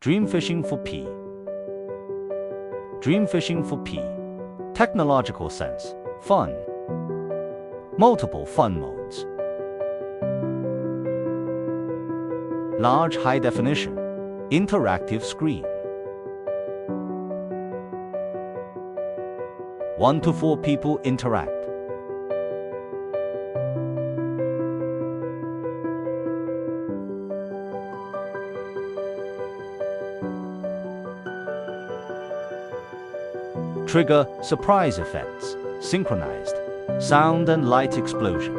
Dream fishing for P. Dream fishing for P. Technological sense. Fun. Multiple fun modes. Large high definition. Interactive screen. 1 to 4 people interact. Trigger surprise effects. Synchronized. Sound and light explosion.